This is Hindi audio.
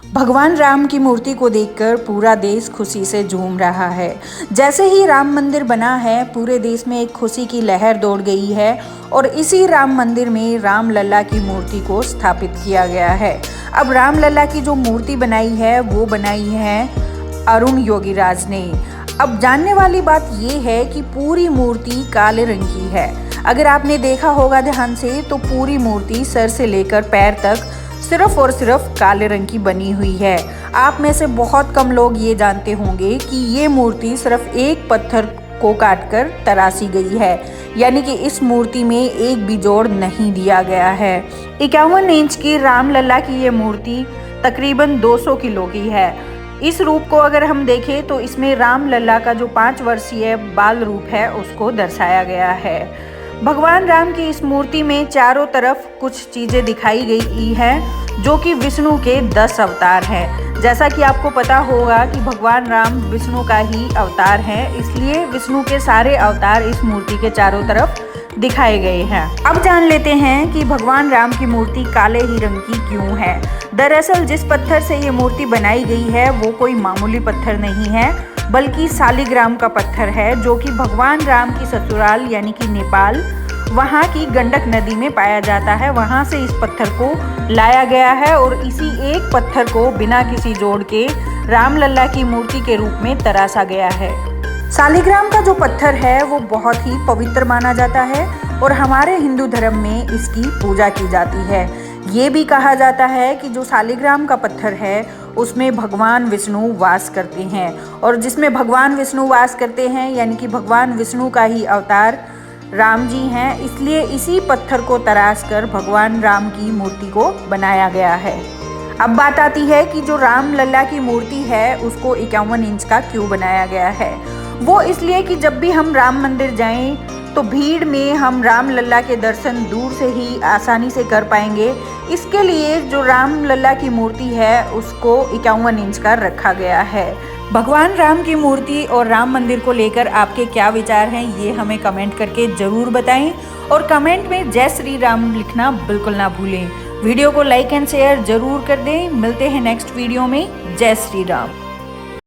भगवान राम की मूर्ति को देखकर पूरा देश खुशी से झूम रहा है। जैसे ही राम मंदिर बना है, पूरे देश में एक खुशी की लहर दौड़ गई है और इसी राम मंदिर में राम लल्ला की मूर्ति को स्थापित किया गया है। अब राम लल्ला की जो मूर्ति बनाई है वो बनाई है अरुण योगीराज ने। अब जानने वाली बात ये है कि पूरी मूर्ति काले रंग की है। अगर आपने देखा होगा ध्यान से तो पूरी मूर्ति सर से लेकर पैर तक सिर्फ और सिर्फ काले रंग की बनी हुई है। आप में से बहुत कम लोग ये जानते होंगे कि ये मूर्ति सिर्फ एक पत्थर को काटकर तराशी गई है, यानी कि इस मूर्ति में एक भी जोड़ नहीं दिया गया है। 51 इंच की राम लल्ला की ये मूर्ति तकरीबन 200 किलो की है। इस रूप को अगर हम देखें तो इसमें राम लल्ला का जो 5 वर्षीय बाल रूप है उसको दर्शाया गया है। भगवान राम की इस मूर्ति में चारों तरफ कुछ चीजें दिखाई गई हैं जो कि विष्णु के 10 अवतार हैं। जैसा कि आपको पता होगा कि भगवान राम विष्णु का ही अवतार है, इसलिए विष्णु के सारे अवतार इस मूर्ति के चारों तरफ दिखाए गए हैं। अब जान लेते हैं कि भगवान राम की मूर्ति काले ही रंग की क्यों है। दरअसल जिस पत्थर से ये मूर्ति बनाई गई है वो कोई मामूली पत्थर नहीं है, बल्कि शालिग्राम का पत्थर है, जो कि भगवान राम की ससुराल यानी कि नेपाल, वहाँ की गंडक नदी में पाया जाता है। वहाँ से इस पत्थर को लाया गया है और इसी एक पत्थर को बिना किसी जोड़ के राम लल्ला की मूर्ति के रूप में तराशा गया है। शालिग्राम का जो पत्थर है वो बहुत ही पवित्र माना जाता है और हमारे हिंदू धर्म में इसकी पूजा की जाती है। ये भी कहा जाता है कि जो शालिग्राम का पत्थर है उसमें भगवान विष्णु वास करते हैं, और जिसमें भगवान विष्णु वास करते हैं यानी कि भगवान विष्णु का ही अवतार राम जी हैं, इसलिए इसी पत्थर को तराश कर भगवान राम की मूर्ति को बनाया गया है। अब बात आती है कि जो राम लल्ला की मूर्ति है उसको 51 इंच का क्यों बनाया गया है। वो इसलिए कि जब भी हम राम मंदिर जाएं तो भीड़ में हम राम लल्ला के दर्शन दूर से ही आसानी से कर पाएंगे। इसके लिए जो राम लल्ला की मूर्ति है उसको 51 इंच का रखा गया है। भगवान राम की मूर्ति और राम मंदिर को लेकर आपके क्या विचार हैं ये हमें कमेंट करके ज़रूर बताएं, और कमेंट में जय श्री राम लिखना बिल्कुल ना भूलें। वीडियो को लाइक एंड शेयर ज़रूर कर दें। मिलते हैं नेक्स्ट वीडियो में। जय श्री राम।